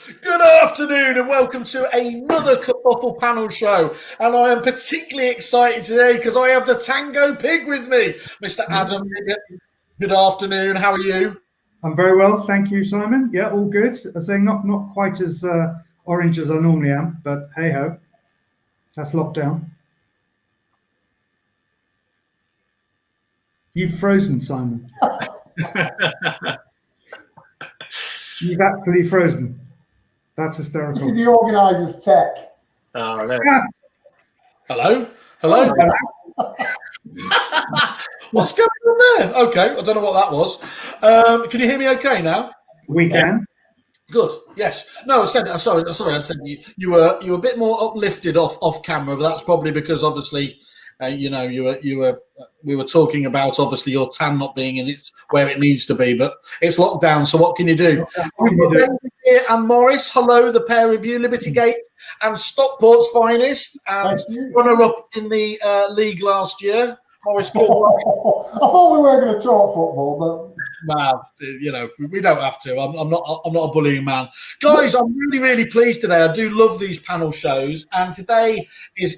Good afternoon and welcome to another Kerfuffle panel show. And I am particularly excited today because I have the Tango Pig with me, Mr. Adam Piggott. Good afternoon. How are you? I'm very well, thank you, Simon. Yeah, all good. I say not quite as orange as I normally am, but hey ho, that's lockdown. You've frozen, Simon. You've actually frozen. That's hysterical. This is the organiser's tech. Oh, no. Yeah. Hello? Hello? What's going on there? Okay, I don't know what that was. Can you hear me okay now? We can. Good. Yes. No, I said. Sorry. I said you were a bit more uplifted off camera, but that's probably because obviously, we were talking about obviously your tan not being in it where it needs to be, but it's locked down. So what can you do? We've got David here and Morris. Hello, the pair of you, Liberty Gate and Stockport's finest, and runner-up in the league last year. Morris, good. I thought we were going to talk football, but. Well, we don't have to. I'm not a bullying man, guys. I'm really pleased today. I do love these panel shows, and today is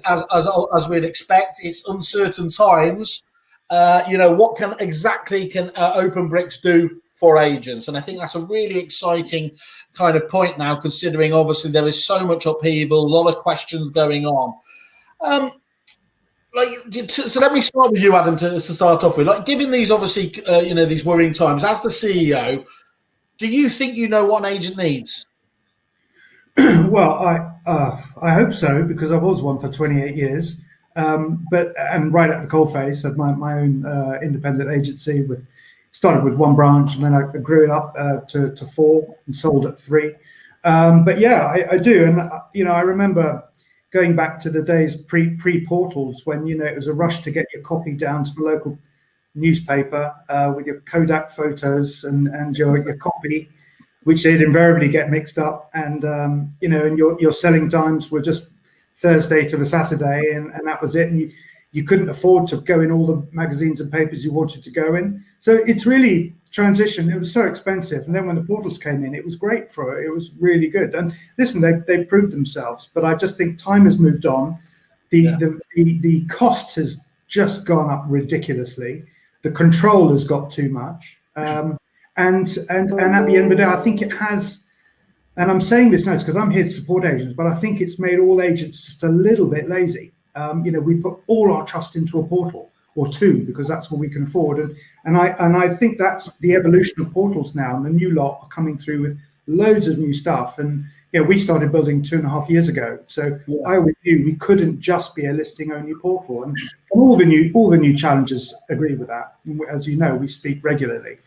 as we'd expect. It's uncertain times. What can OpenBrix do for agents? And I think that's a really exciting kind of point now, considering obviously there is so much upheaval, a lot of questions going on. So let me start with you, Adam, to start off with. Like, given these obviously, these worrying times, as the CEO, do you think you know what an agent needs? Well, I hope so, because I was one for 28 years. And right at the coalface, had my own independent agency. Started with one branch, and then I grew it up to 4 and sold at 3. But yeah, I do, and I remember going back to the days pre-portals when, it was a rush to get your copy down to the local newspaper with your Kodak photos and your copy, which they'd invariably get mixed up. And, and your selling times were just Thursday to the Saturday, and that was it. And you couldn't afford to go in all the magazines and papers you wanted to go in. So it's really transition. It was so expensive, and then when the portals came in, it was great it was really good. And listen, they've proved themselves, but I just think time has moved on. The cost has just gone up ridiculously. The control has got too much, and at the end of the day, I think it has. And I'm saying this now because I'm here to support agents, but I think it's made all agents just a little bit lazy. We put all our trust into a portal or 2 because that's what we can afford, and I think that's the evolution of portals now. And the new lot are coming through with loads of new stuff. And we started building 2.5 years ago. So I always knew we couldn't just be a listing only portal, and all the new challengers agree with that. And as you know, we speak regularly.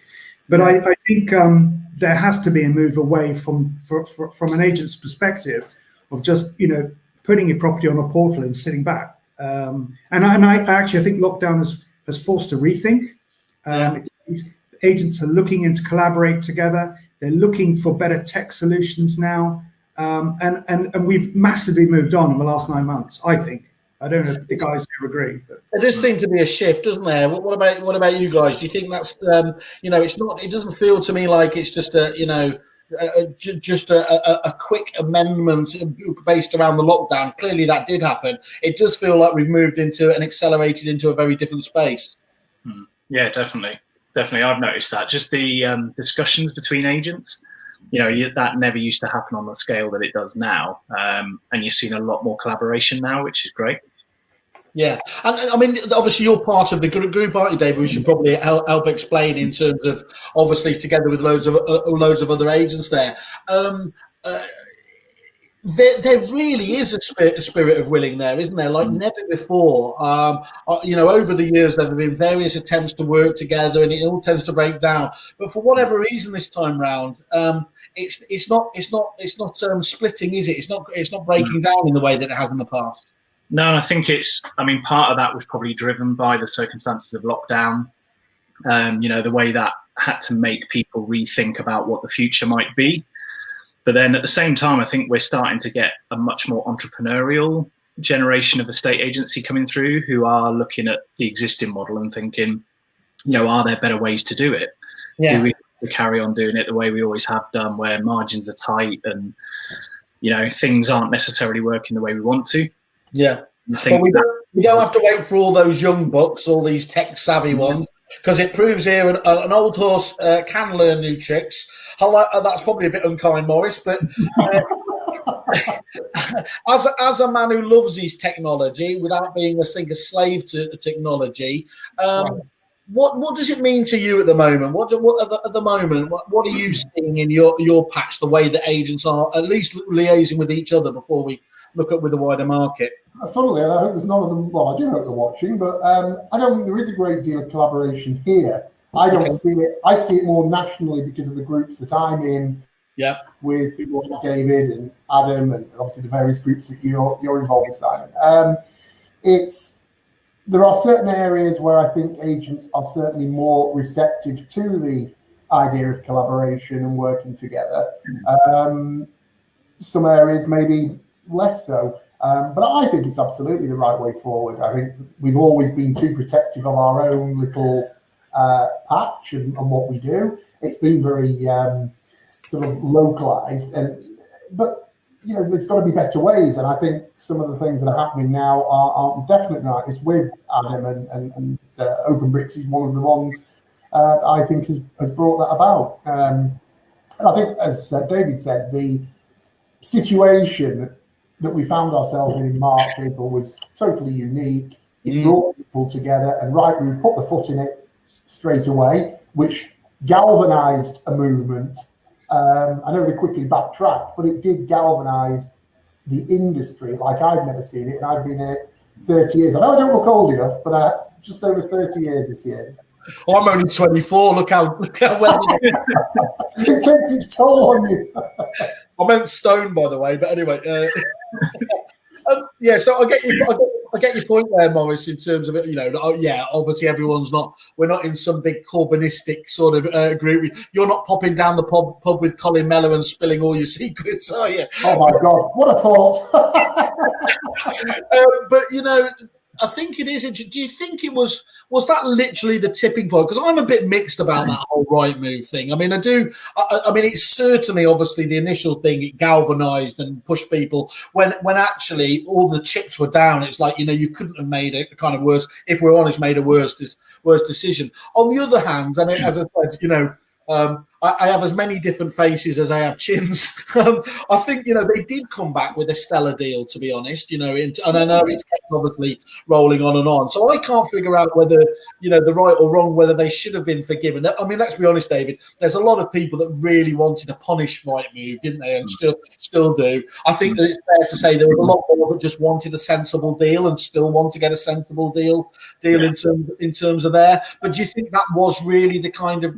But I think there has to be a move away from an agent's perspective of just putting your property on a portal and sitting back. And I actually think lockdown has forced a rethink. Agents are looking to collaborate together. They're looking for better tech solutions now. And we've massively moved on in the last 9 months, I think. I don't know if the guys do agree. But. There does seem to be a shift, doesn't there? What about you guys? Do you think that's it's not? It doesn't feel to me like it's just a quick amendment based around the lockdown. Clearly, that did happen. It does feel like we've moved into and accelerated into a very different space. Yeah, definitely. I've noticed that. Just the discussions between agents. That never used to happen on the scale that it does now. And you've seen a lot more collaboration now, which is great. Yeah, and I mean, obviously you're part of the group, aren't you, David? We should probably help explain in terms of obviously together with loads of other agents there. There really is a spirit of willing there, isn't there? Like never before. Over the years there have been various attempts to work together, and it all tends to break down. But for whatever reason, this time round, it's not splitting, is it? It's not breaking down in the way that it has in the past. No, and I think part of that was probably driven by the circumstances of lockdown. The way that had to make people rethink about what the future might be. But then at the same time, I think we're starting to get a much more entrepreneurial generation of estate agency coming through who are looking at the existing model and thinking, are there better ways to do it? Yeah. to carry on doing it the way we always have done, where margins are tight and, you know, things aren't necessarily working the way we want to. Yeah. But we don't have to wait for all those young bucks, all these tech savvy ones, because it proves here an old horse can learn new tricks. That's probably a bit unkind, Maurice, but as a man who loves his technology without being, I think, a slave to the technology, what does it mean to you at the moment? What at the moment? What are you seeing in your patch? The way that agents are at least liaising with each other before we look at with the wider market. Funnily, and I hope there's none of them. Well, I do hope they're watching, but I don't think there is a great deal of collaboration here. I don't see it. I see it more nationally because of the groups that I'm in. Yeah, with people like David and Adam, and obviously the various groups that you're involved with, Simon. There are certain areas where I think agents are certainly more receptive to the idea of collaboration and working together. Some areas maybe less so. But I think it's absolutely the right way forward. I think we've always been too protective of our own little patch and what we do. It's been very sort of localized, but you know, there's got to be better ways. And I think some of the things that are happening now are definitely right. It's with Adam and OpenBrix is one of the ones I think has brought that about. And I think, as David said, the situation that we found ourselves in March, April was totally unique. It brought people together, and Rightmove put the foot in it straight away, which galvanized a movement. I know they quickly backtracked, but it did galvanize the industry like I've never seen it, and I've been in it 30 years. I know I don't look old enough, but just over 30 years this year. Oh, I'm only 24. Look how well it takes its toll on you. I meant stone, by the way, but anyway. Yeah, so I get your point there, Maurice, in terms of it. You know, yeah, obviously we're not in some big Corbynistic sort of group. You're not popping down the pub with Colin Mellor and spilling all your secrets, are you? Oh my God, what a thought! But you know, I think it is. Do you think it was that literally the tipping point? Because I'm a bit mixed about that whole Rightmove thing. I mean, I mean, it's certainly, obviously, the initial thing, it galvanized and pushed people. When actually all the chips were down, it's like, you know, you couldn't have made a kind of worse, if we're honest, made a worse decision. On the other hand, and as I said, you know, I have as many different faces as I have chins. I think, you know, they did come back with a stellar deal, to be honest, you know, and I know it's kept obviously rolling on and on. So I can't figure out whether, you know, the right or wrong, whether they should have been forgiven. I mean, let's be honest, David, there's a lot of people that really wanted to punish Rightmove, didn't they? And still do. I think that it's fair to say there was a lot more that just wanted a sensible deal and still want to get a sensible deal in terms of there. But do you think that was really the kind of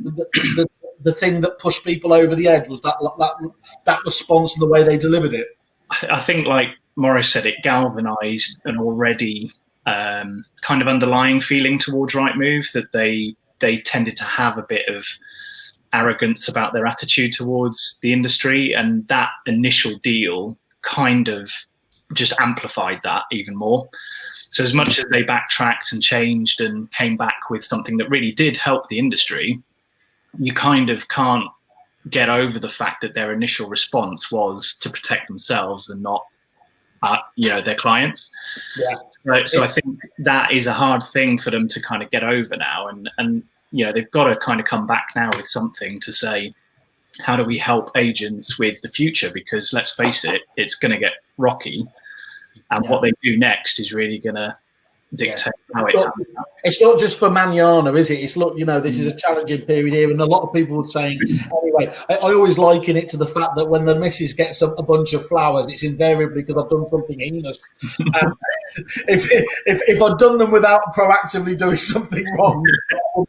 the thing that pushed people over the edge, was that response and the way they delivered it? I think, like Maurice said, it galvanized an already kind of underlying feeling towards Rightmove, that they tended to have a bit of arrogance about their attitude towards the industry, and that initial deal kind of just amplified that even more. So as much as they backtracked and changed and came back with something that really did help the industry, you kind of can't get over the fact that their initial response was to protect themselves and not, you know, their clients. Yeah. So I think that is a hard thing for them to kind of get over now. And you know, they've got to kind of come back now with something to say, how do we help agents with the future? Because let's face it, it's going to get rocky. And what they do next is really going to dictate how it happens. It's not just for Manana, is it? It's, look, you know, this is a challenging period here, and a lot of people would say, anyway, I always liken it to the fact that when the missus gets a bunch of flowers, it's invariably because I've done something heinous. If I'd done them without proactively doing something wrong,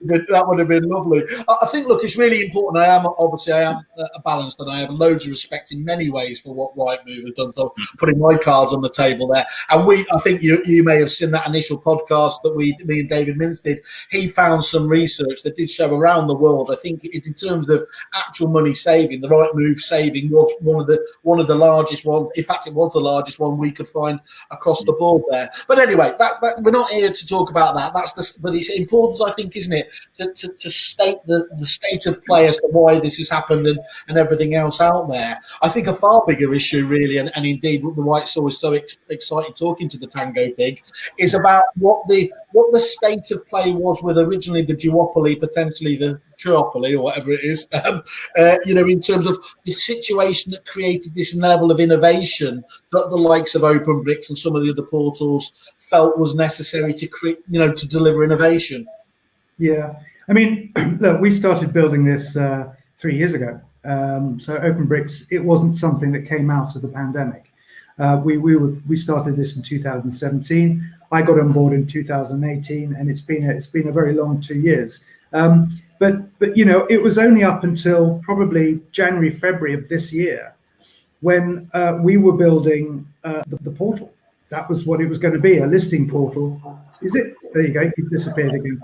that would have been lovely. I think, look, it's really important. I am balanced, and I have loads of respect in many ways for what Rightmove has done. So putting my cards on the table there, and I think you may have seen that initial podcast that me and David Mintz did. He found some research that did show around the world, I think in terms of actual money saving, the Rightmove saving was one of the largest ones. In fact, it was the largest one we could find across the board there. But anyway, that we're not here to talk about that. But it's important, I think, isn't it? it, to state the state of play as to why this has happened and everything else out there. I think a far bigger issue, really, and indeed what the White Saw was so excited talking to the Tango Pig, is about what the state of play was with originally the duopoly, potentially the triopoly or whatever it is, in terms of the situation that created this level of innovation that the likes of OpenBrix and some of the other portals felt was necessary to create, to deliver innovation. Yeah, I mean, look, we started building this 3 years ago. So OpenBrix, it wasn't something that came out of the pandemic. We started this in 2017. I got on board in 2018, and it's been a very long 2 years. But it was only up until probably January, February of this year when we were building the portal. That was what it was going to be, a listing portal. Is it? There you go. You've disappeared again.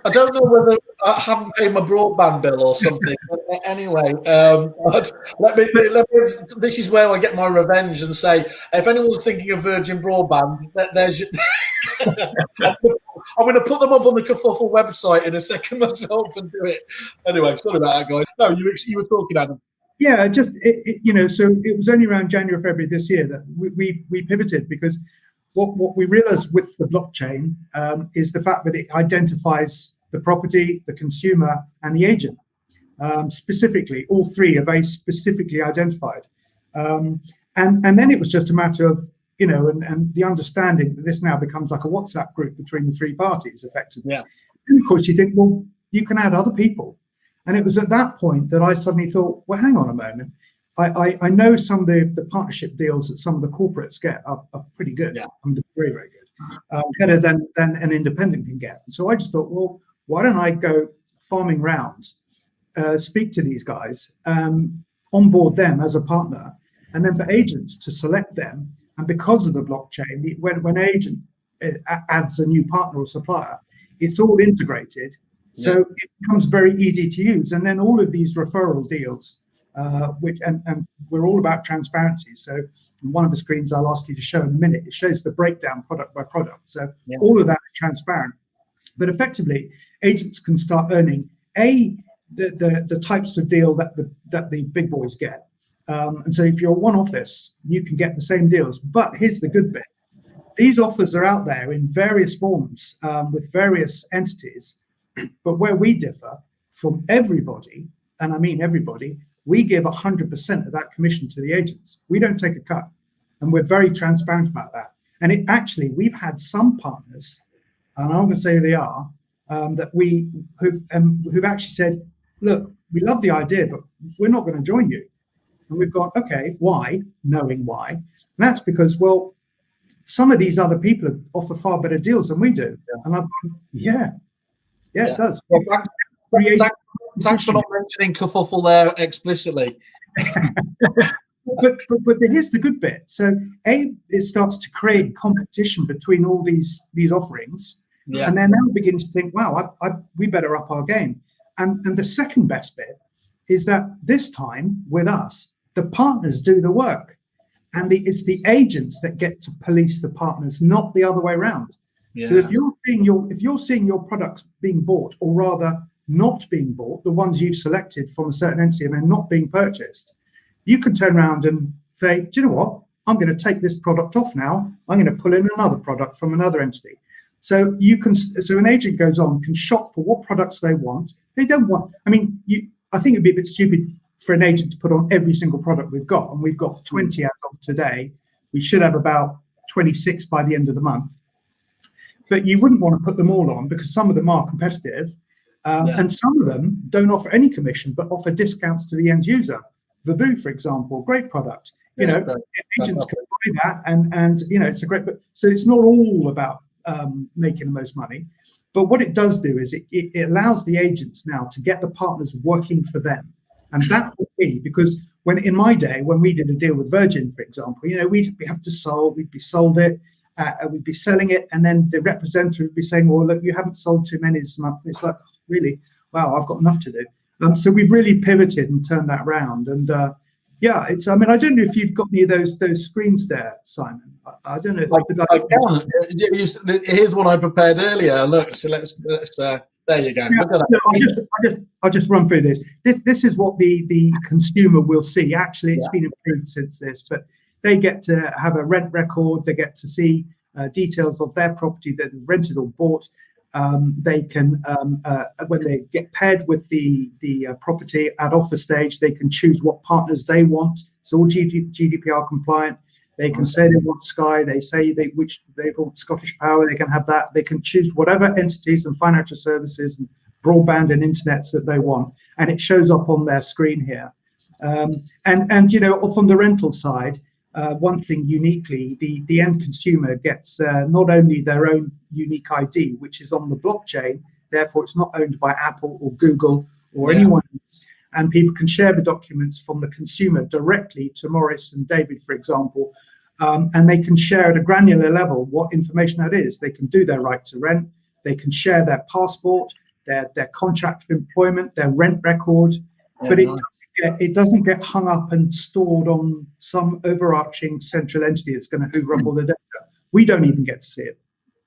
I don't know whether I haven't paid my broadband bill or something. But anyway, let me. This is where I get my revenge and say, if anyone's thinking of Virgin Broadband, there's. I'm going to put them up on the Kerfuffle website in a second myself and do it. Anyway, sorry about that, guys. No, you were talking, Adam. Yeah, just so it was only around January, February this year that we pivoted, because what we realized with the blockchain is the fact that it identifies the property, the consumer, and the agent. Specifically, all three are very specifically identified. And then it was just a matter of, and the understanding that this now becomes like a WhatsApp group between the three parties, effectively. Yeah. And of course, you think, well, you can add other people. And it was at that point that I suddenly thought, well, hang on a moment. I know some of the partnership deals that some of the corporates get are pretty good. Yeah. I mean, they're very, very good. Better than an independent can get. So I just thought, well, why don't I go farming rounds, speak to these guys, onboard them as a partner, and then for agents to select them. And because of the blockchain, when an agent adds a new partner or supplier, it's all integrated. So it becomes very easy to use. And then all of these referral deals, which we're all about transparency. So one of the screens I'll ask you to show in a minute, it shows the breakdown product by product. So all of that is transparent. But effectively, agents can start earning the types of deal that the big boys get. And so if you're one office, you can get the same deals. But here's the good bit. These offers are out there in various forms with various entities. But where we differ from everybody, and I mean everybody, we give 100% of that commission to the agents. We don't take a cut. And we're very transparent about that. And we've had some partners, and I'm going to say who they are, that who've actually said, look, we love the idea, but we're not going to join you. And we've gone, okay, why? Knowing why. And that's because, well, some of these other people offer far better deals than we do. Yeah. And I've gone, yeah, it does. Well, thanks for not mentioning kerfuffle there explicitly. but here's the good bit. So it starts to create competition between all these offerings, and they're now beginning to think, wow, we better up our game. And the second best bit is that this time with us, the partners do the work, and it's the agents that get to police the partners, not the other way around. Yeah. So if you're seeing your products being bought, or rather not being bought, the ones you've selected from a certain entity and they're not being purchased, you can turn around and say, do you know what? I'm going to take this product off now. I'm going to pull in another product from another entity. So an agent goes on, can shop for what products they want. They don't want. I mean, I think it'd be a bit stupid for an agent to put on every single product we've got, and we've got 20 as of today. We should have about 26 by the end of the month. But you wouldn't want to put them all on, because some of them are competitive, and some of them don't offer any commission but offer discounts to the end user. Verboo, for example, great product. Agents can buy that, and it's a great. So it's not all about making the most money, but what it does do is it allows the agents now to get the partners working for them, and that would be because in my day when we did a deal with Virgin, for example, we'd be sold it. We'd be selling it, and then the representative would be saying, well, look, you haven't sold too many this month. And it's like, really? Wow, I've got enough to do. So we've really pivoted and turned that around. And I don't know if you've got any of those screens there, Simon. I don't know if I can. Here's one I prepared earlier. Look, so let's There you go. Yeah, Look at that. no, I'll just run through this. This is what the consumer will see. Actually, it's been improved since this, but they get to have a rent record. They get to see details of their property that they've rented or bought. They can, when they get paired with the property at offer stage, they can choose what partners they want. It's all GDPR compliant. They can say they want Sky. They say they want Scottish Power. They can have that. They can choose whatever entities and financial services and broadband and internets that they want, and it shows up on their screen here. And you know, from the rental side, one thing uniquely, the end consumer gets not only their own unique ID, which is on the blockchain, therefore it's not owned by Apple or Google or anyone else, and people can share the documents from the consumer directly to Maurice and David, for example, and they can share at a granular level what information that is. They can do their right to rent, they can share their passport, their contract of employment, their rent record, but it doesn't get hung up and stored on some overarching central entity that's going to hoover up all the data. We don't even get to see it,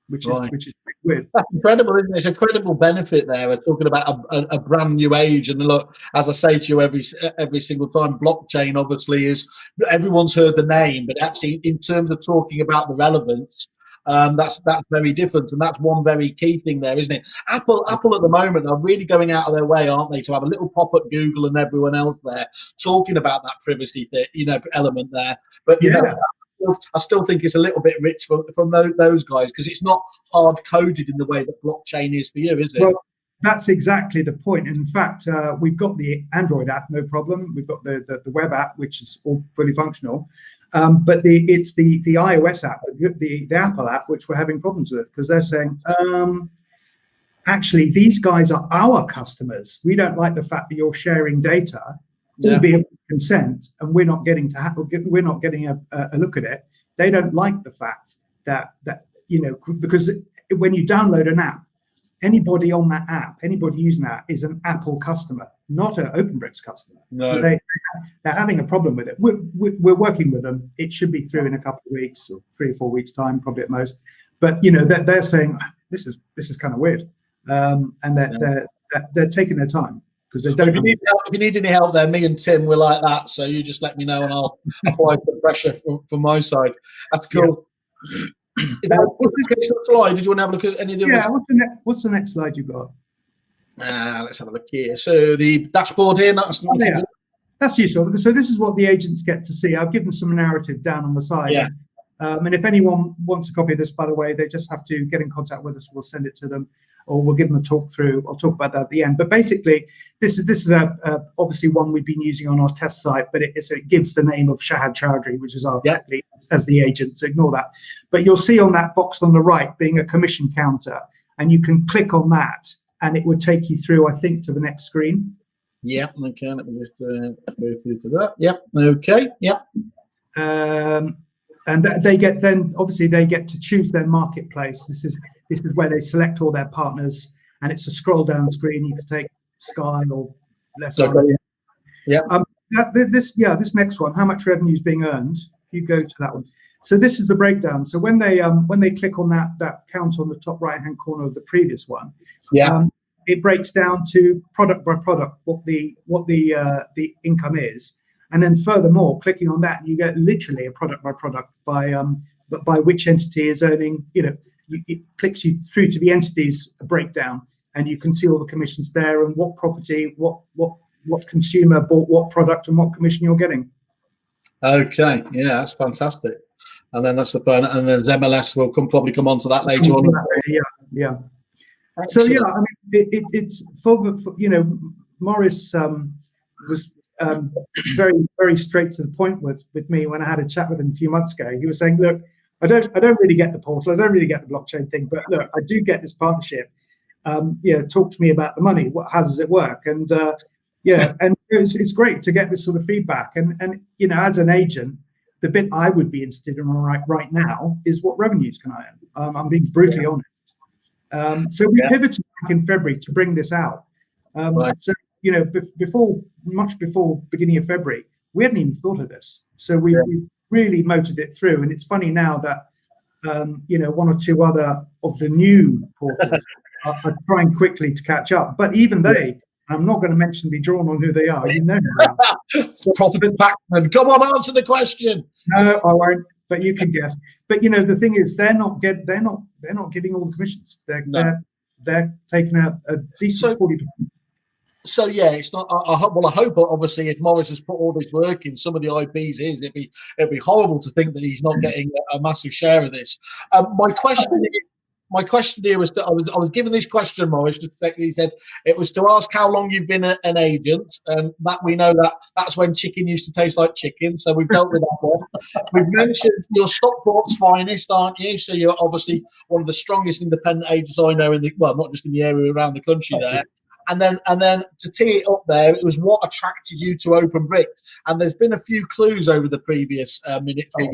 which is pretty weird. That's incredible, isn't it? It's a credible benefit there. We're talking about a brand new age, and look, as I say to you every single time, blockchain obviously is, everyone's heard the name, but actually in terms of talking about the relevance, that's very different, and that's one very key thing there, isn't it? Apple at the moment are really going out of their way, aren't they, to have a little pop at Google and everyone else there talking about that privacy element there. But you know, I still think it's a little bit rich from those guys, because it's not hard coded in the way that blockchain is for you, is it? Well, that's exactly the point. In fact, we've got the Android app, no problem. We've got the web app, which is all fully functional. But it's the iOS app, the Apple app, which we're having problems with, because they're saying, actually, these guys are our customers. We don't like the fact that you're sharing data, albeit with consent, and we're not getting a look at it. They don't like the fact that you know, because when you download an app, anybody on that app, anybody using that is an Apple customer, not an OpenBrix customer. No. So they're having a problem with it. We're working with them. It should be through in a couple of weeks, or 3 or 4 weeks time, probably at most. But you know, they're saying this is kind of weird, and they're taking their time, because they don't. If you need any help there, me and Tim, we're like that. So you just let me know, and I'll apply the pressure from my side. That's cool. Yeah. Is that a slide? Did you want to have a look at any of the others? What's the next slide you got? Let's have a look here. So the dashboard here, that's useful. So this is what the agents get to see. I've given some narrative down on the side. Yeah. And if anyone wants a copy of this, by the way, they just have to get in contact with us. We'll send it to them, or we'll give them a talk through. I'll talk about that at the end. But basically, this is obviously one we've been using on our test site, but it gives the name of Shahad Chowdhury, which is our tech lead, as the agent. So ignore that. But you'll see on that box on the right being a commission counter, and you can click on that, and it would take you through, I think, to the next screen. Yeah. Okay. Let me just go through to that. Yep. Okay. Yep. And they get to choose their marketplace. This is where they select all their partners, and it's a scroll down screen. You can take Sky or left. Yeah. This next one, how much revenue is being earned? If you go to that one, so this is the breakdown. So when they click on that count on the top right hand corner of the previous one, it breaks down to product by product what the income is. And then furthermore, clicking on that, you get literally a product by product by which entity is earning. You know, it clicks you through to the entities breakdown, and you can see all the commissions there, and what property, what consumer bought what product, and what commission you're getting. Okay, yeah, that's fantastic. And then that's the fun. And then MLS will probably come on to that later on. Yeah. Excellent. So I mean, it's for you know, Maurice was. Very, very straight to the point with me when I had a chat with him a few months ago. He was saying, look, I don't really get the portal, I don't really get the blockchain thing, but look, I do get this partnership. Talk to me about the money. How does it work? And and it's great to get this sort of feedback. And you know, as an agent, the bit I would be interested in right now is what revenues can I earn. I'm being brutally honest. So we pivoted back in February to bring this out. So you know, much before beginning of February, we hadn't even thought of this. So we've really motored it through. And it's funny now that, you know, one or two other of the new portals are trying quickly to catch up. But even they, I'm not going to mention, be drawn on who they are. You know who they are. Property Pac-Man. Come on, answer the question. No, I won't. But you can guess. But you know, the thing is, they're not giving all the commissions. They're taking out a decent 40%. So yeah, it's not. I hope obviously if Morris has put all this work in, some of the IPs is it'd be horrible to think that he's not getting a massive share of this. My question here was that I was given this question, Morris. He said it was to ask how long you've been an agent, and that we know that's when chicken used to taste like chicken. So we've dealt with that one. We've mentioned you're Stockport's finest, aren't you? So you're obviously one of the strongest independent agents I know not just in the area, around the country there. And then to tee it up there, it was what attracted you to OpenBrix. And there's been a few clues over the previous minute. Let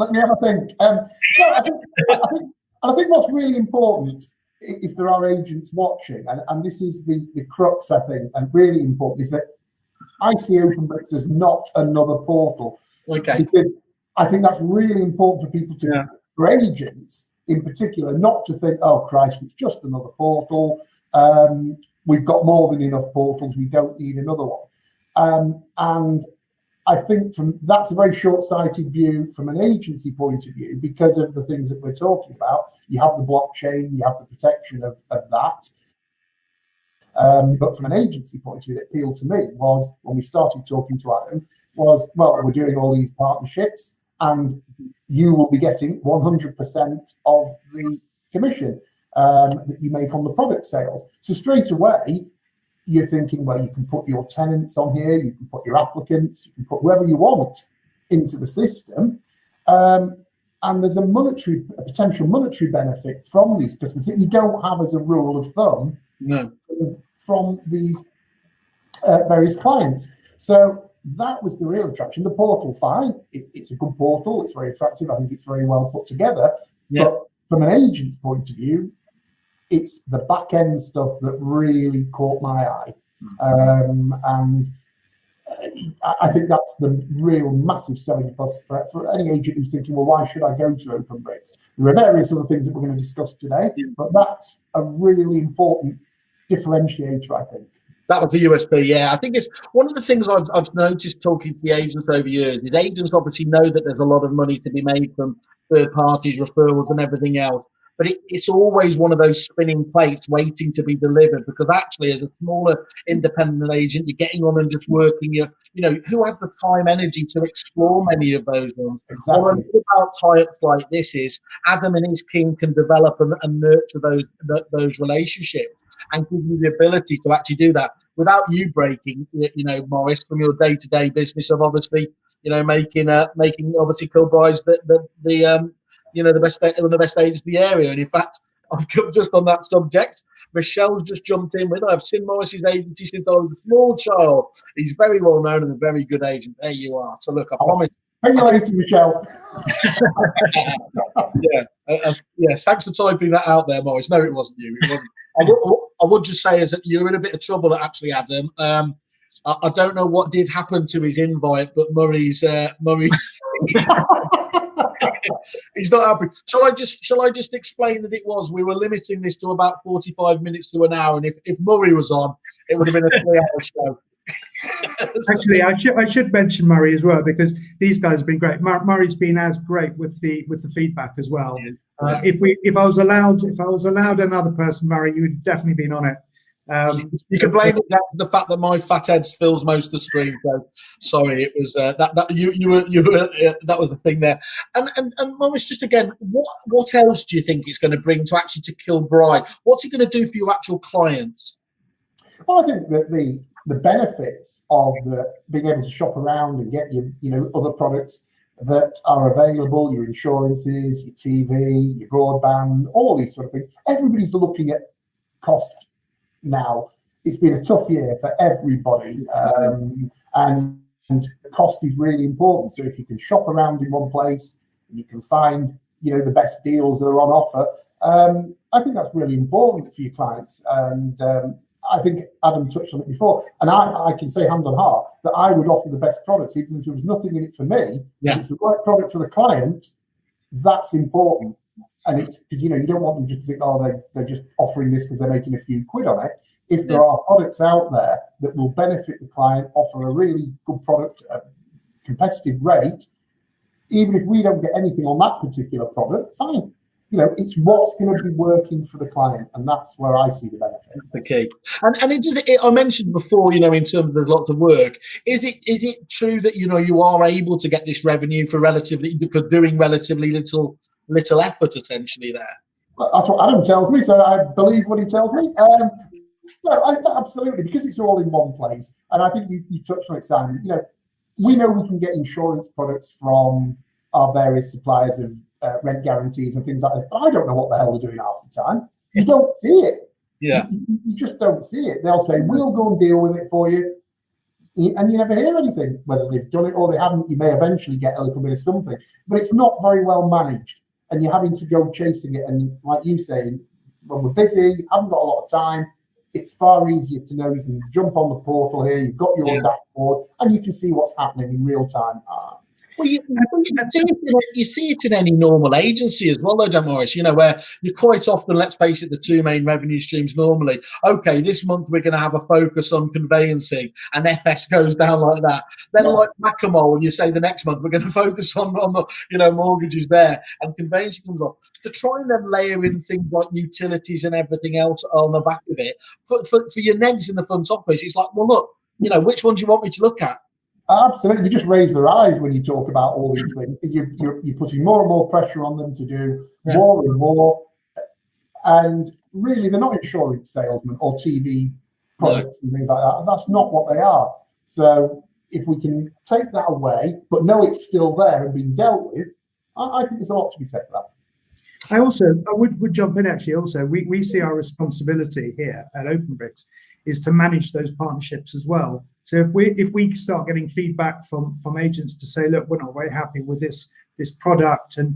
me have a think. I think what's really important, if there are agents watching, and this is the crux, I think, and really important, is that I see OpenBrix as not another portal. Okay. Because I think that's really important for people for agents in particular, not to think, oh, Christ, it's just another portal. We've got more than enough portals. We don't need another one. And I think that's a very short-sighted view from an agency point of view because of the things that we're talking about. You have the blockchain, you have the protection of that. But from an agency point of view, it appealed to me was when we started talking to Adam was, well, we're doing all these partnerships and you will be getting 100% of the commission that you make on the product sales. So straight away, you're thinking, well, you can put your tenants on here, you can put your applicants, you can put whoever you want into the system. And there's a potential monetary benefit from these customers that you don't have as a rule of thumb from these various clients. So that was the real attraction. The portal, fine. It's a good portal. It's very attractive. I think it's very well put together. Yeah. But from an agent's point of view, it's the back end stuff that really caught my eye. And I think that's the real massive selling plus for any agent who's thinking, well, why should I go to OpenBrix? There are various other things that we're going to discuss today, but that's a really important differentiator, I think. That was the USB, yeah. I think it's one of the things I've noticed talking to the agents over years is agents obviously know that there's a lot of money to be made from third parties, referrals and everything else. But it's always one of those spinning plates waiting to be delivered because actually as a smaller independent agent, you're getting on and just working. Who has the time, energy to explore many of those ones? Exactly. What I think about tie-ups like this is Adam and his team can develop and nurture those relationships and give you the ability to actually do that without you breaking, Morris, from your day-to-day business of obviously, making obviously Kilbride's one of the best agents in the area. And in fact, I've come just on that subject. Michelle's just jumped in with, I've seen Morris's agency since I was a small child. He's very well known and a very good agent. There you are. So look, I promise. Thank you later, Michelle. Yes. Thanks for typing that out there, Morris. No, it wasn't you. It wasn't. I would just say is that you're in a bit of trouble, actually, Adam. I don't know what did happen to his invite, but Murray's he's not happy. Shall I just explain that it was we were limiting this to about 45 minutes to an hour, and if Murray was on, it would have been a 3-hour show. Actually, I should mention Murray as well because these guys have been great. Murray's been as great with the feedback as well. If I was allowed another person, Murray, you would definitely been on it. You can blame it down to the fact that my fat head fills most of the screen. So sorry, it was that you were that was the thing there. And Morris, just again, what else do you think it's going to bring to actually to Kilbride? What's it going to do for your actual clients? Well, I think that the benefits of being able to shop around and get your other products that are available, your insurances, your TV, your broadband, all these sort of things. Everybody's looking at cost now. It's been a tough year for everybody, and cost is really important. So if you can shop around in one place and you can find the best deals that are on offer, I think that's really important for your clients. And I think Adam touched on it before, and I can say hand on heart that I would offer the best products even if there was nothing in it for me. If it's the right product for the client, that's important. And it's because, you don't want them just to think, oh, they're just offering this because they're making a few quid on it. If there are products out there that will benefit the client, offer a really good product at a competitive rate, even if we don't get anything on that particular product, fine. It's what's going to be working for the client, and that's where I see the benefit. Okay, and I mentioned before, in terms of there's lots of work. Is it true that you are able to get this revenue for doing relatively little effort, essentially there? That's what Adam tells me, so I believe what he tells me. No, absolutely, because it's all in one place, and I think you touched on it, Simon. We know we can get insurance products from our various suppliers of rent guarantees and things like this, but I don't know what the hell they're doing half the time. You don't see it. Yeah. You just don't see it. They'll say, we'll go and deal with it for you. And you never hear anything. Whether they've done it or they haven't, you may eventually get a little bit of something. But it's not very well managed. And you're having to go chasing it. And like you say, when we're busy, haven't got a lot of time, it's far easier to know you can jump on the portal here, you've got your dashboard, and you can see what's happening in real time. Well, you see it in any normal agency as well, though, John Morris, where you quite often, let's face it, the two main revenue streams normally, okay, this month we're going to have a focus on conveyancing, and FS goes down like that. Then like whack-a-mole, you say the next month we're going to focus on the, mortgages there, and conveyancing comes off. To try and then layer in things like utilities and everything else on the back of it, for your negs in the front office, it's like, well, look, which one do you want me to look at? Absolutely. You just raise their eyes when you talk about all these things. You're putting more and more pressure on them to do more and more. And really, they're not insurance salesmen or TV products and things like that. That's not what they are. So if we can take that away, but know it's still there and being dealt with, I think there's a lot to be said for that. I would jump in actually. Also, we see our responsibility here at OpenBrix is to manage those partnerships as well. So if we start getting feedback from agents to say, look, we're not very happy with this product, and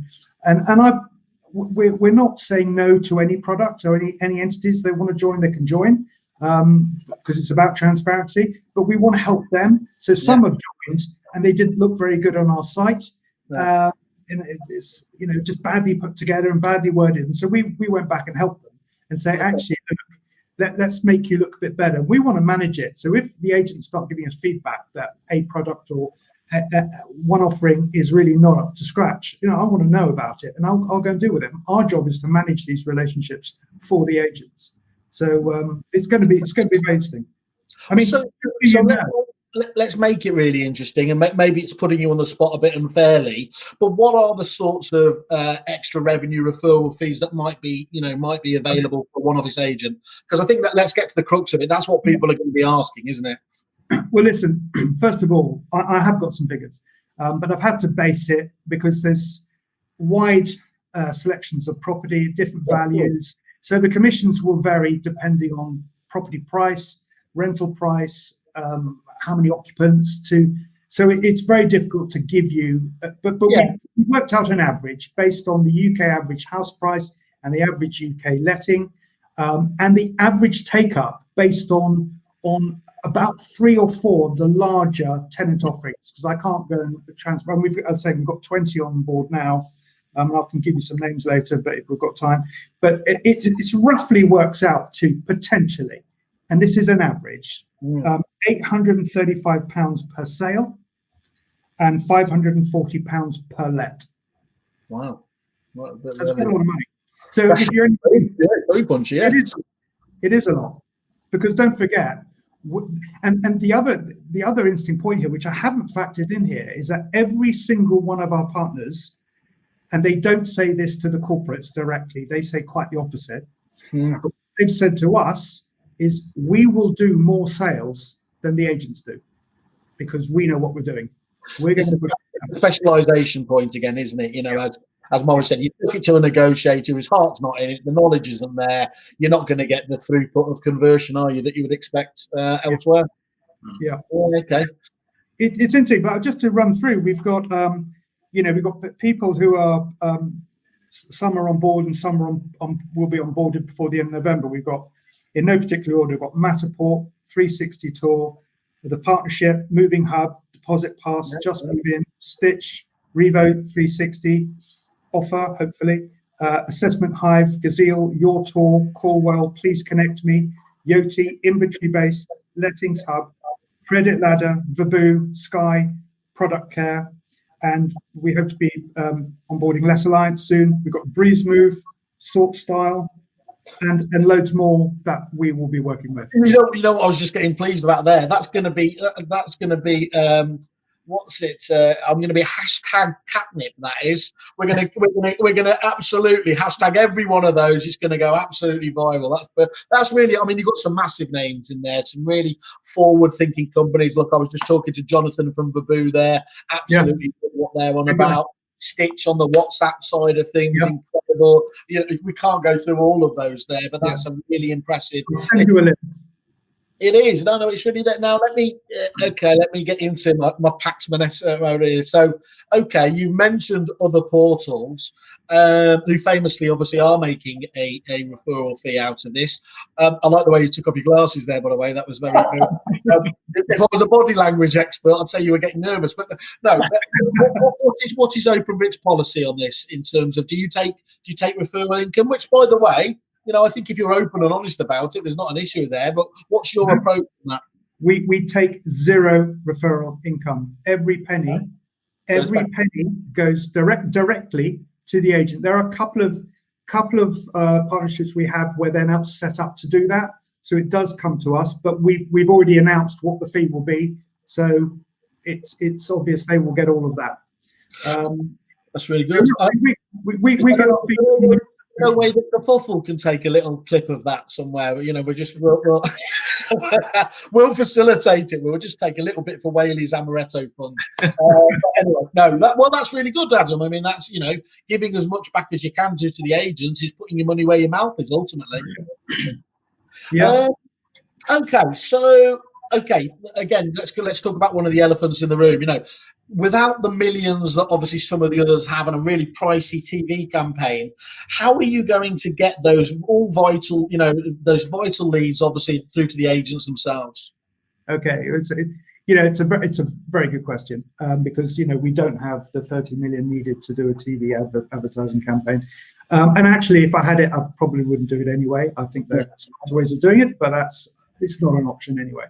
we're not saying no to any product or any entities they want to join, they can join, because it's about transparency. But we want to help them. So some have joined and they didn't look very good on our site. And it's just badly put together and badly worded. And so we went back and helped them and say, actually, look, let's make you look a bit better. We want to manage it. So if the agents start giving us feedback that a product or one offering is really not up to scratch, I want to know about it and I'll go and deal with it. Our job is to manage these relationships for the agents. So it's going to be very interesting. I mean, let's make it really interesting, and maybe it's putting you on the spot a bit unfairly, but what are the sorts of extra revenue referral fees that might be available for one office agent? Because I think that, let's get to the crux of it. That's what people are going to be asking, isn't it? Well, listen, first of all, I have got some figures, but I've had to base it because there's wide selections of property, different values. So the commissions will vary depending on property price, rental price, how many occupants so it's very difficult to give you, but we've worked out an average based on the UK average house price and the average UK letting, and the average take up based on about 3 or 4 of the larger tenant offerings, because I can't go and transfer. We've got 20 on board now. I can give you some names later, but if we've got time. But it roughly works out to potentially, and this is an average, £835 per sale and £540 per let. Wow. That's quite a lot of money. So if you're very punchy, it is a lot, because don't forget, and the other interesting point here, which I haven't factored in here, is that every single one of our partners, and they don't say this to the corporates directly, they say quite the opposite. What they've said to us is, we will do more sales than the agents do, because we know what we're doing. We're going to push the specialisation point again, isn't it? As Morris said, you took it to a negotiator whose heart's not in it, the knowledge isn't there. You're not going to get the throughput of conversion, are you, that you would expect elsewhere? Yeah. Okay. It's interesting, but just to run through, we've got we've got people who are some are on board and some are will be onboarded before the end of November. We've got, in no particular order, we've got Matterport, 360 Tour, the Partnership, Moving Hub, Deposit Pass, Just Move In, Stitch, Revo 360, Offer, hopefully, Assessment Hive, Gazelle, Your Tour, Corewell, Please Connect Me, Yoti, Inventory Base, Lettings Hub, Credit Ladder, Vaboo, Sky, Product Care, and we hope to be onboarding Let Alliance soon. We've got Breeze Move, Sort Style, and loads more that we will be working with. You know what I was just getting pleased about there? That's going to be what's it? I'm going to be hashtag catnip. That is, we're going to absolutely hashtag every one of those. It's going to go absolutely viral. That's really. I mean, you've got some massive names in there, some really forward-thinking companies. Look, I was just talking to Jonathan from Vaboo there. Absolutely, what they're on about. Stitch on the WhatsApp side of things, incredible. You know, we can't go through all of those there, but that's a really impressive. Send you a list. It is. No, it's really that. Now, let me get into my Paxman over here. So, okay, you've mentioned other portals who famously, obviously, are making a referral fee out of this. I like the way you took off your glasses there, by the way. That was very, very if I was a body language expert, I'd say you were getting nervous. But no, what is OpenBrix policy on this in terms of do you take referral income? Which, by the way, you know, I think if you're open and honest about it, there's not an issue there. But what's your approach on that? We take zero referral income. Every penny goes directly to the agent. There are a couple of partnerships we have where they're now set up to do that, so it does come to us. But we've already announced what the fee will be, so it's obvious they will get all of that. That's really good. We get our fee. No way that the Puffle can take a little clip of that somewhere. You know, we'll facilitate it. We'll just take a little bit for Whaley's Amaretto Fund. Anyway, that's really good, Adam. I mean, that's, you know, giving as much back as you can to the agents is putting your money where your mouth is ultimately. Yeah. Okay, again, let's talk about one of the elephants in the room. You know, without the millions that obviously some of the others have and a really pricey TV campaign, how are you going to get those all vital, you know, those vital leads obviously through to the agents themselves? Okay, it's a very good question because, you know, we don't have the 30 million needed to do a TV advertising campaign. And actually, if I had it, I probably wouldn't do it anyway. I think there's other ways of doing it, but it's not an option anyway.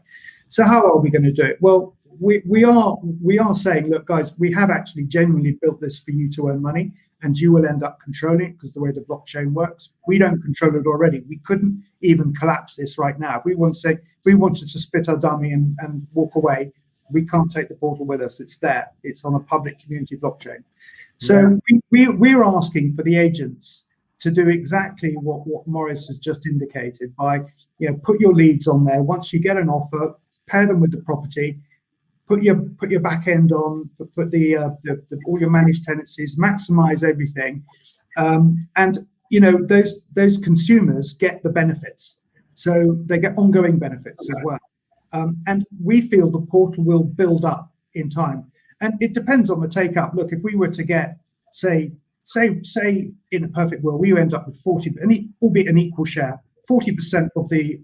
So how are we going to do it? Well, we are saying, look, guys, we have actually genuinely built this for you to earn money, and you will end up controlling it because the way the blockchain works, we don't control it already. We couldn't even collapse this right now. We wanted to spit our dummy and walk away. We can't take the portal with us. It's there. It's on a public community blockchain. So we're asking for the agents to do exactly what Maurice has just indicated by, you know, put your leads on there. Once you get an offer, pair them with the property, put your back end on, put the all your managed tenancies, maximize everything, and you know those consumers get the benefits, so they get ongoing benefits as well. And we feel the portal will build up in time, and it depends on the take up. Look, if we were to get say in a perfect world, we end up with 40, albeit an equal share, 40% of the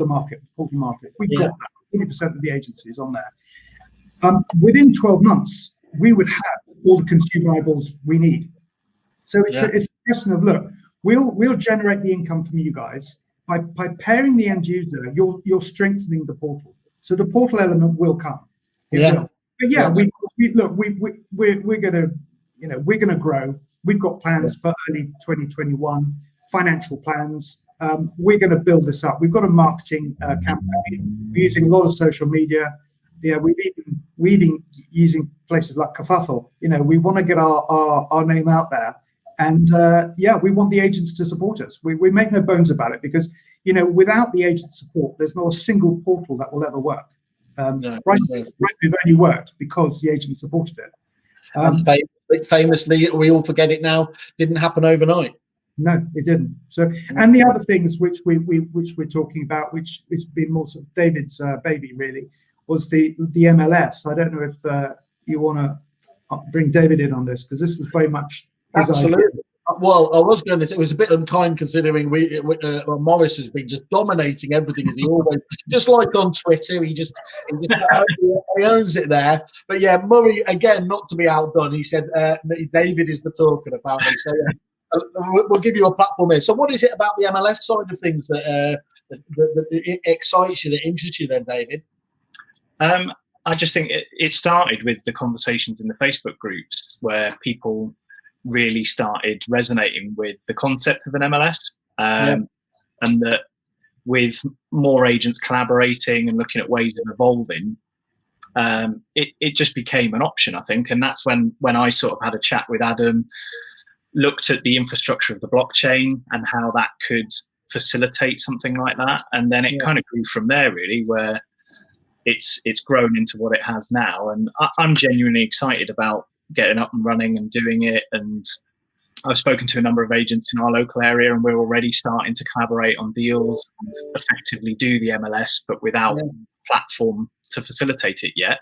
market, portal market. We've got that, 40% of the agencies on there. Within 12 months, we would have all the consumer eyeballs we need. So it's a question of, look, we'll generate the income from you guys by pairing the end user. You're strengthening the portal, so the portal element will come. It will. But we're gonna grow. We've got plans for early 2021, financial plans. We're going to build this up. We've got a marketing campaign. We're using a lot of social media. Yeah, we're even using places like Kerfuffle. You know, we want to get our name out there, and we want the agents to support us. We make no bones about it because, you know, without the agent support, there's not a single portal that will ever work. We've only worked because the agent supported it. Famously, we all forget it now, didn't happen overnight. No, it didn't. So, and the other things which we're talking about, which has been more sort of David's baby, really, was the MLS. I don't know if you want to bring David in on this because this was very much his absolutely. idea. Well, I was going to say it was a bit unkind considering Maurice has been just dominating everything as he always, just like on Twitter, he owns it there. But yeah, Murray again, not to be outdone. He said David is the talker apparently. So we'll give you a platform here. So, what is it about the MLS side of things that excites you, that interests you, then, David? I just think it started with the conversations in the Facebook groups where people really started resonating with the concept of an MLS, and that with more agents collaborating and looking at ways of evolving, it just became an option, I think. And that's when I sort of had a chat with Adam, looked at the infrastructure of the blockchain and how that could facilitate something like that. And then it kind of grew from there, really, where it's grown into what it has now. And I'm genuinely excited about getting up and running and doing it. And I've spoken to a number of agents in our local area, and we're already starting to collaborate on deals and effectively do the MLS, but without a platform to facilitate it yet.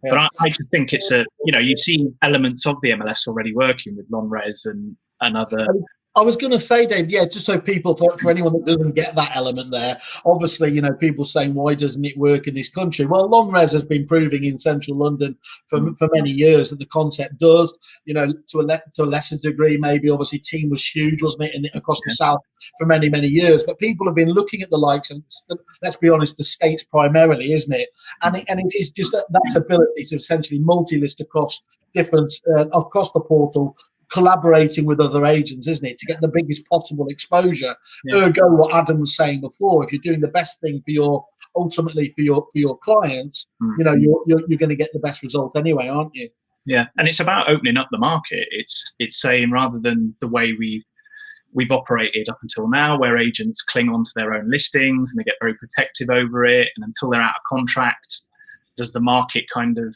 But I just think it's you see elements of the MLS already working with Lonres and other. I was going to say, Dave, just so people, for anyone that doesn't get that element there, obviously, people saying, why doesn't it work in this country? Well, Lonres has been proving in central London for many years that the concept does, to a lesser degree, maybe. Obviously, Team was huge, wasn't it, across the south for many, many years. But people have been looking at the likes, and let's be honest, the States primarily, isn't it? And it is just that ability to essentially multi-list across different, across the portal, collaborating with other agents, isn't it, to get the biggest possible exposure. Ergo, what Adam was saying before, if you're doing the best thing for your clients, you're going to get the best result anyway, aren't you? Yeah, and it's about opening up the market. It's saying, rather than the way we've operated up until now, where agents cling on to their own listings and they get very protective over it, and until they're out of contract, does the market kind of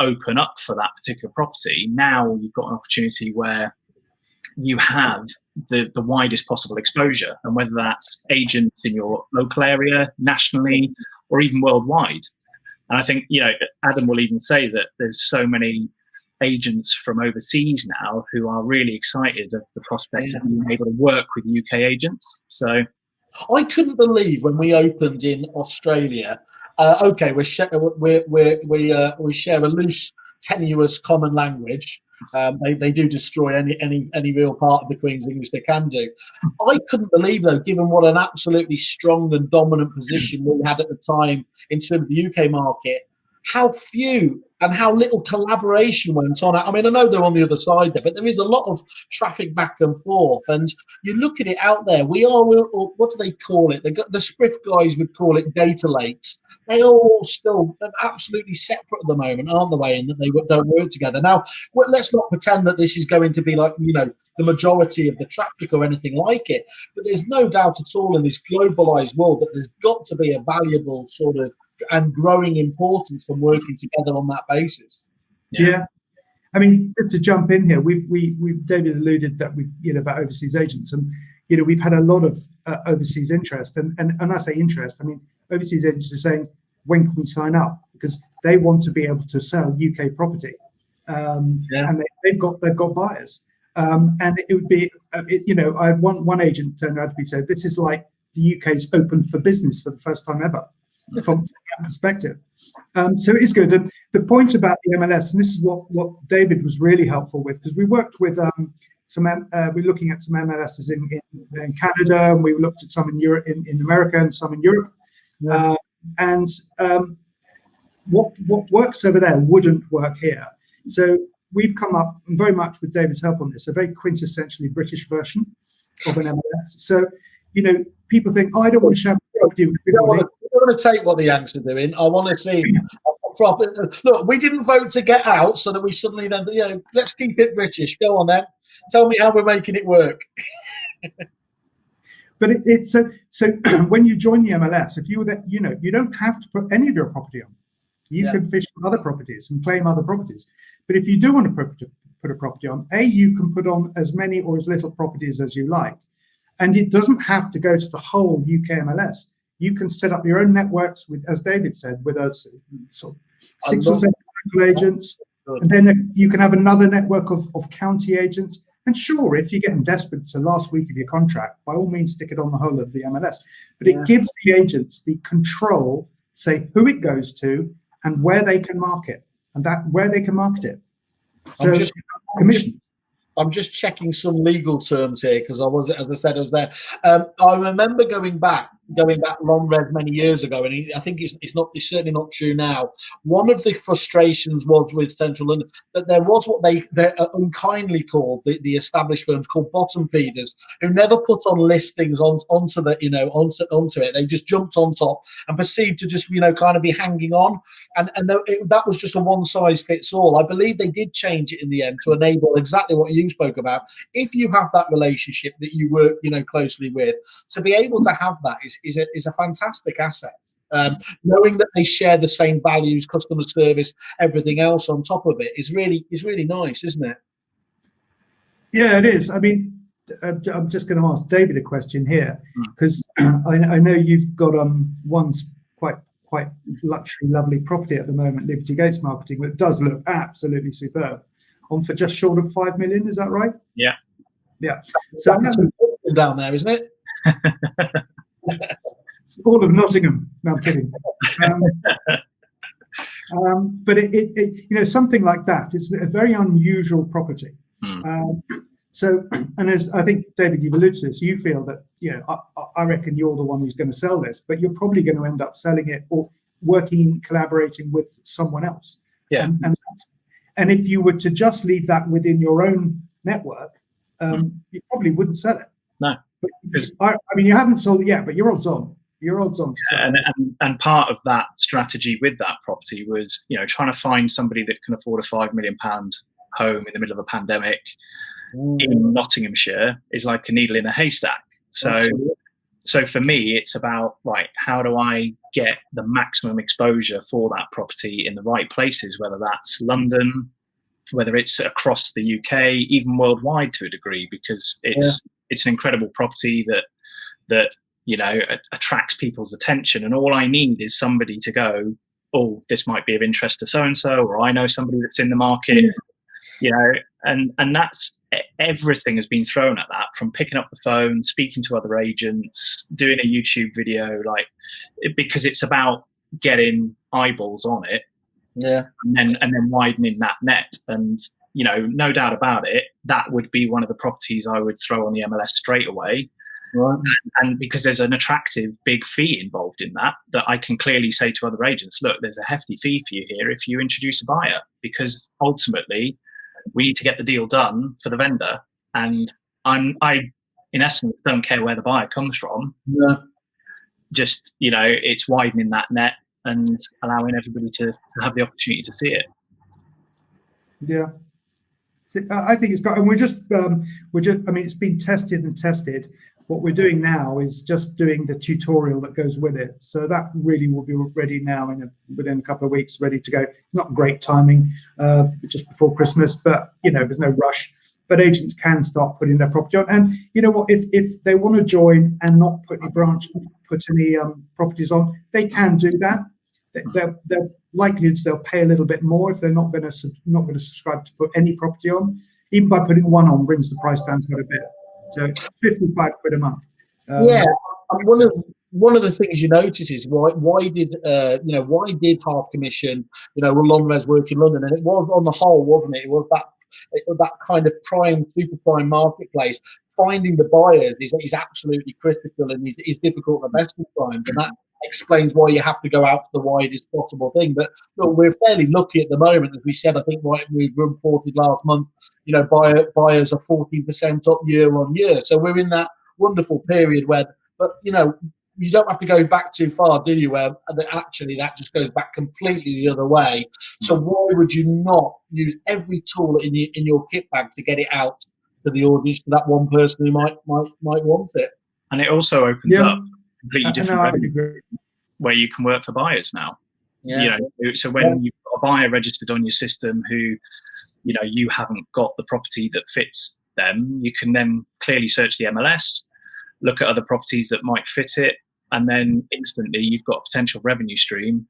open up for that particular property? Now you've got an opportunity where you have the widest possible exposure, and whether that's agents in your local area, nationally, or even worldwide. And I think, Adam will even say that there's so many agents from overseas now who are really excited of the prospect of being able to work with UK agents. So I couldn't believe when we opened in Australia. We share a loose, tenuous common language. They do destroy any real part of the Queen's English they can do. I couldn't believe, though, given what an absolutely strong and dominant position we had at the time in terms of the UK market, how few and how little collaboration went on. I mean, I know they're on the other side there, but there is a lot of traffic back and forth. And you look at it out there, what do they call it? The Spriff guys would call it data lakes. They all still absolutely separate at the moment, aren't they? And that they don't work together. Now, let's not pretend that this is going to be like, the majority of the traffic or anything like it. But there's no doubt at all in this globalized world that there's got to be a valuable sort of and growing importance from working together on that basis. Yeah. I mean, to jump in here, we've David alluded that we've about overseas agents, and we've had a lot of overseas interest, and I say interest, I mean overseas agents are saying, when can we sign up, because they want to be able to sell UK property, and they've got buyers, and it would be I had one agent turned around to me and said, this is like the UK's open for business for the first time ever. From that perspective, so it is good. And the point about the MLS, and this is what David was really helpful with, because we worked with we're looking at some MLSs in Canada, and we looked at some in Europe, in America, and some in Europe. What works over there wouldn't work here. So we've come up, and very much with David's help on this, a very quintessentially British version of an MLS. So people think, I don't want to share my property with everybody. I want to take what the Yanks are doing. I want to see a proper look. We didn't vote to get out, so that we suddenly then let's keep it British. Go on then, tell me how we're making it work. But it's so when you join the MLS, if you were there, you don't have to put any of your property on. You can fish for other properties and claim other properties. But if you do want to put a property on, you can put on as many or as little properties as you like, and it doesn't have to go to the whole UK MLS. You can set up your own networks with, as David said, with us sort of 6 or 7 local agents, and then you can have another network of county agents. And sure, if you're getting desperate, it's the last week of your contract, by all means, stick it on the whole of the MLS. But it gives the agents the control, say who it goes to and where they can market, and that where they can market it. So commission. I'm just checking some legal terms here because I was, as I said, I was there. I remember going back long red many years ago, and I think it's certainly not true now. One of the frustrations was with Central London that there was what they unkindly called the established firms called bottom feeders, who never put on listings onto it. They just jumped on top and perceived to just kind of be hanging on, and that was just a one size fits all. I believe they did change it in the end to enable exactly what you spoke about. If you have that relationship that you work closely with, to be able to have that is a fantastic asset. Knowing that they share the same values, customer service, everything else on top of it is really nice, isn't it? Yeah, it is. I mean, I'm just going to ask David a question here, because I know you've got one quite luxury, lovely property at the moment, Liberty Gates Marketing, but it does look absolutely superb. On for just short of 5 million, is that right? Yeah. Yeah. So that's down there, isn't it? It's all of Nottingham. No, I'm kidding. But it something like that. It's a very unusual property. So, and as I think, David, you've alluded to this, you feel that I reckon you're the one who's going to sell this, but you're probably going to end up selling it or collaborating with someone else. Yeah. And if you were to just leave that within your own network, you probably wouldn't sell it. No. But I mean, you haven't sold it yet, but you're odds on. You're odds on. And part of that strategy with that property was, trying to find somebody that can afford a £5 million home in the middle of a pandemic in Nottinghamshire is like a needle in a haystack. So for me, it's about, right, how do I get the maximum exposure for that property in the right places, whether that's London, whether it's across the UK, even worldwide to a degree, because it's an incredible property that attracts people's attention. And all I need is somebody to go, oh, this might be of interest to so-and-so, or I know somebody that's in the market, and that's everything has been thrown at that, from picking up the phone, speaking to other agents, doing a YouTube video, because it's about getting eyeballs on it. Yeah. And then widening that net. And, no doubt about it, that would be one of the properties I would throw on the MLS straight away. Right. And because there's an attractive big fee involved in that I can clearly say to other agents, look, there's a hefty fee for you here if you introduce a buyer, because ultimately we need to get the deal done for the vendor. And I in essence don't care where the buyer comes from. Yeah. just, you know, it's widening that net and allowing everybody to have the opportunity to see it. Yeah. I think it's got, and we're just, I mean, it's been tested and tested. What we're doing now is just doing the tutorial that goes with it. So that really will be ready now within a couple of weeks, ready to go. Not great timing, just before Christmas, but, you know, there's no rush. But agents can start putting their property on. And you know what, if they want to join and not put any properties on, they can do that. They're likely they'll pay a little bit more if they're not going to subscribe to put any property on. Even by putting one on brings the price down quite a bit. So 55 quid a month. Yeah, one of the things you notice is why did half commission, long res work in London, and it was on the whole, wasn't it? It was that kind of prime, super prime marketplace. Finding the buyers is absolutely critical and is difficult at the best of times, and that explains why you have to go out to the widest possible thing. But look, we're fairly lucky at the moment, as we said. I think we reported last month. Buyers are 14% up year on year, so we're in that wonderful period where, but you don't have to go back too far, do you? Where actually that just goes back completely the other way. So why would you not use every tool in your kit bag to get it out to the audience, to that one person who might want it? And it also opens up completely different revenue where you can work for buyers now. Yeah. So when you've got a buyer registered on your system who, you haven't got the property that fits them, you can then clearly search the MLS, look at other properties that might fit it, and then instantly you've got a potential revenue stream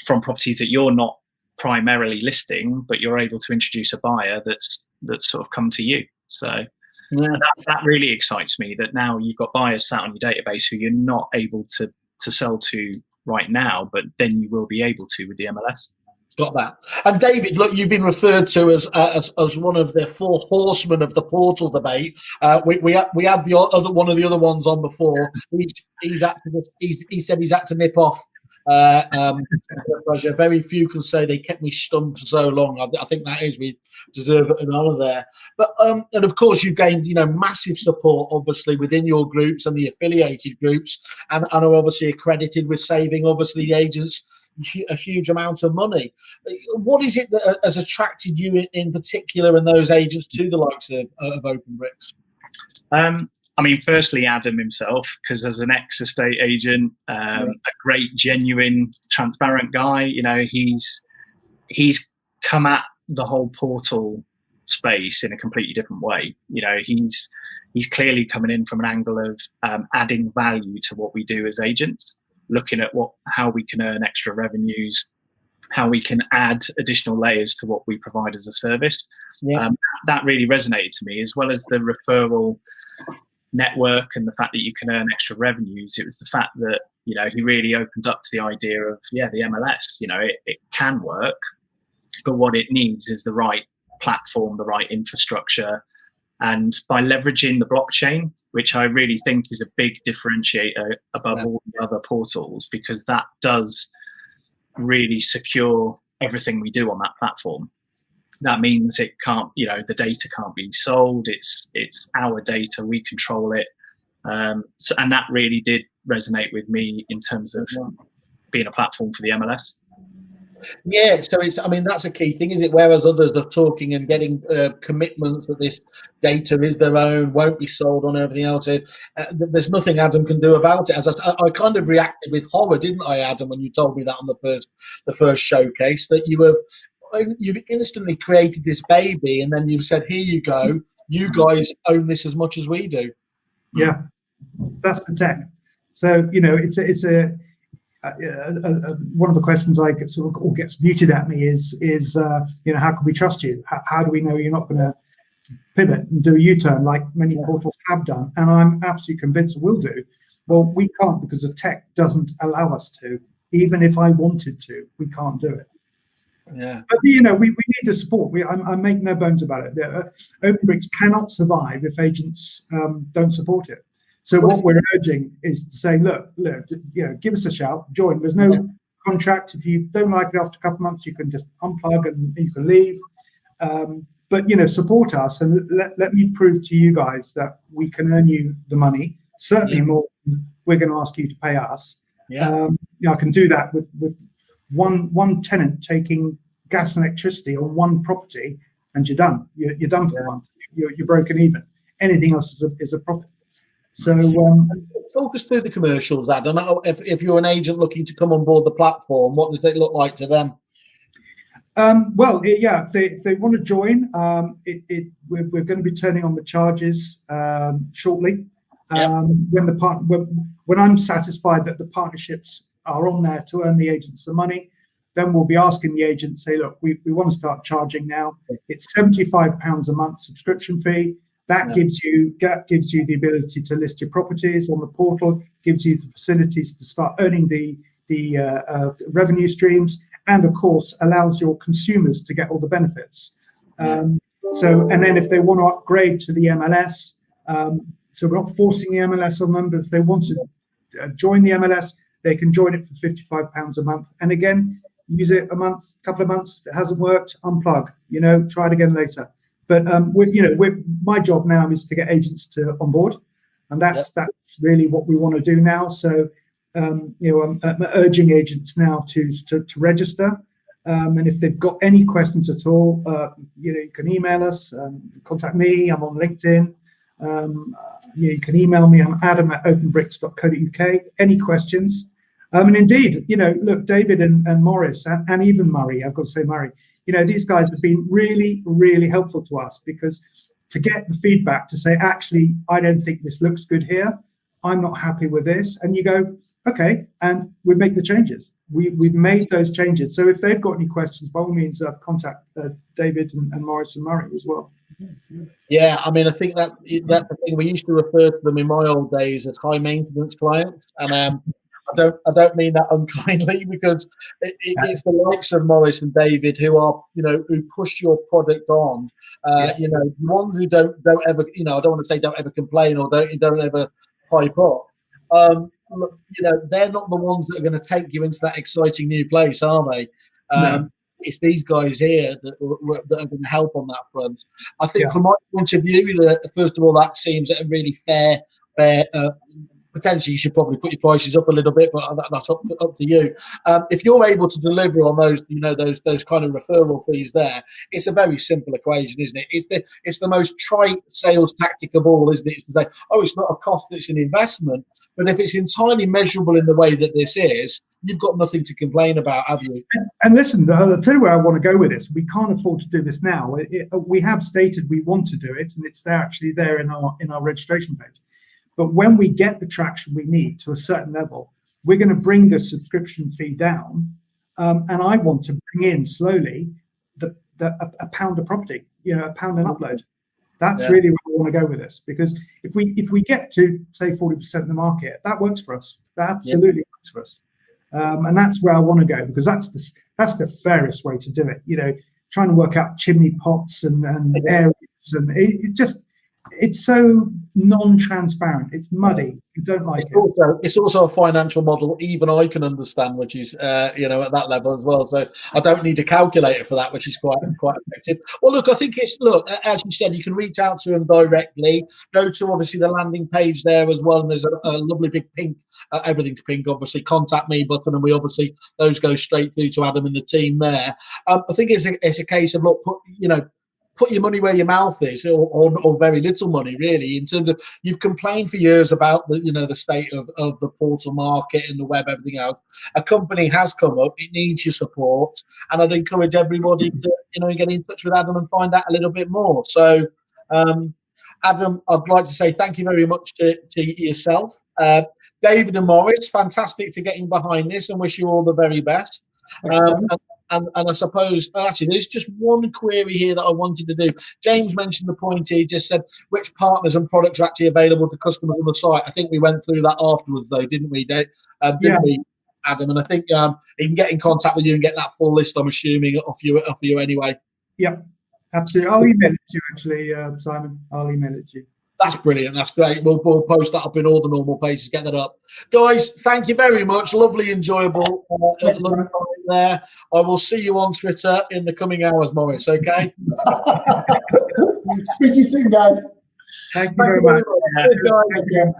from properties that you're not primarily listing, but you're able to introduce a buyer that's sort of come to you. So that really excites me, that now you've got buyers sat on your database who you're not able to sell to right now, but then you will be able to with the MLS. Got that. And David, look, you've been referred to as one of the 4 horsemen of the portal debate. We had the other one of the other ones on before. He said he's had to nip off. Pleasure. Very few can say they kept me stunned for so long. I think that is, we deserve an honour there. But and of course you've gained massive support obviously within your groups and the affiliated groups, and are obviously accredited with saving obviously the agents a huge amount of money. What is it that has attracted you in particular and those agents to the likes of OpenBrix? I mean, firstly, Adam himself, because as an ex-estate agent, a great, genuine, transparent guy. He's come at the whole portal space in a completely different way. He's clearly coming in from an angle of adding value to what we do as agents, looking at how we can earn extra revenues, how we can add additional layers to what we provide as a service. That really resonated to me, as well as the referral network and the fact that you can earn extra revenues. It was the fact that he really opened up to the idea of the MLS. It can work, but what it needs is the right platform, the right infrastructure, and by leveraging the blockchain, which I really think is a big differentiator above all the other portals, because that does really secure everything we do on that platform. That means it can't, the data can't be sold. It's our data. We control it. And that really did resonate with me in terms of being a platform for the MLS. Yeah, so that's a key thing, is it? Whereas others are talking and getting commitments that this data is their own, won't be sold on everything else. There's nothing Adam can do about it. As I kind of reacted with horror, didn't I, Adam, when you told me that on the first showcase, that you've instantly created this baby, and then you've said, here you go, you guys own this as much as we do. Yeah, that's the tech. So it's one of the questions I get or gets muted at me is how can we trust you? How do we know you're not going to pivot and do a U-turn like many portals have done? And I'm absolutely convinced it will do. Well, we can't, because the tech doesn't allow us to. Even if I wanted to, we can't do it. Yeah, but we need the support. I make no bones about it. OpenBrix cannot survive if agents don't support it. So what we're urging is to say, look, give us a shout, join. There's no contract. If you don't like it after a couple of months, you can just unplug and you can leave. But support us, and let me prove to you guys that we can earn you the money. Certainly more than we're going to ask you to pay us. I can do that with one tenant taking gas and electricity on one property, and you're done. You're done for the month. You're broken even. Anything else is a profit. So talk us through the commercials, Adam. If you're an agent looking to come on board the platform, what does it look like to them? If they want to join, we're going to be turning on the charges shortly. When I'm satisfied that the partnerships are on there to earn the agents the money, then we'll be asking the agent, say, look, we want to start charging now. It's £75 a month subscription fee. That gives you the ability to list your properties on the portal, gives you the facilities to start earning the revenue streams, and of course allows your consumers to get all the benefits. And then if they want to upgrade to the MLS, so we're not forcing the MLS on them, but if they want to join the MLS, they can join it for £55 a month. And again, use it couple of months. If it hasn't worked, unplug. Try it again later. But my job now is to get agents to on board, and that's really what we want to do now. So I'm urging agents now to register, and if they've got any questions at all, you can email us, contact me. I'm on LinkedIn. You can email me. I'm adam@openbrix.co.uk. Any questions? And indeed, look, David and Morris and even Murray, I've got to say Murray, these guys have been really, really helpful to us, because to get the feedback to say, actually, I don't think this looks good here. I'm not happy with this. And you go, okay, and we make the changes. We've made those changes. So if they've got any questions, by all means, contact David and Morris and Murray as well. Yeah, I think that's the thing. We used to refer to them in my old days as high maintenance clients, and I don't mean that unkindly, because it's the likes of Morris and David who are, who push your product on. The ones who don't ever, I don't want to say don't ever complain or don't ever pipe up. They're not the ones that are going to take you into that exciting new place, are they? No. It's these guys here that are going to help on that front. I think, from my point of view, first of all, that seems a really fair. Potentially, you should probably put your prices up a little bit, but that's up to you. If you're able to deliver on those, those kind of referral fees, there, it's a very simple equation, isn't it? It's the most trite sales tactic of all, isn't it? It's to say, oh, it's not a cost; it's an investment. But if it's entirely measurable in the way that this is, you've got nothing to complain about, have you? And listen, I'll tell you where I want to go with this. We can't afford to do this now. We have stated we want to do it, and it's actually there in our registration page. But when we get the traction we need to a certain level, we're going to bring the subscription fee down, and I want to bring in slowly a pound a property, a pound an upload. That's really where I want to go with this, because if we get to say 40% of the market, that works for us. That absolutely works for us, and that's where I want to go, because that's the fairest way to do it. Trying to work out chimney pots and areas, and it's so non-transparent. It's muddy. You don't like it. It's also a financial model even I can understand, which is at that level as well. So I don't need a calculator for that, which is quite effective. Well, look, I think as you said, you can reach out to them directly. Go to obviously the landing page there as well, and there's a lovely big pink, everything's pink, obviously, contact me button, and those go straight through to Adam and the team there. I think it's a case of put your money where your mouth is, or very little money, really, in terms of, you've complained for years about the state of the portal market and the web, everything else. A company has come up, it needs your support, and I'd encourage everybody to get in touch with Adam and find out a little bit more. So Adam, I'd like to say thank you very much to yourself. David and Morris, fantastic to getting behind this, and wish you all the very best. And I suppose, actually, there's just one query here that I wanted to do. James mentioned the point here. He just said, which partners and products are actually available to customers on the site? I think we went through that afterwards, though, didn't we, Dave? Didn't we, Adam? And I think he can get in contact with you and get that full list, I'm assuming, off you anyway. Yeah, absolutely. I'll email it to you, actually, Simon. I'll email it to you. That's brilliant. That's great. We'll post that up in all the normal places. Get that up. Guys, thank you very much. Lovely, enjoyable. There. I will see you on Twitter in the coming hours, Morris, okay? Speak to you soon, guys. Thank you very much. Guys.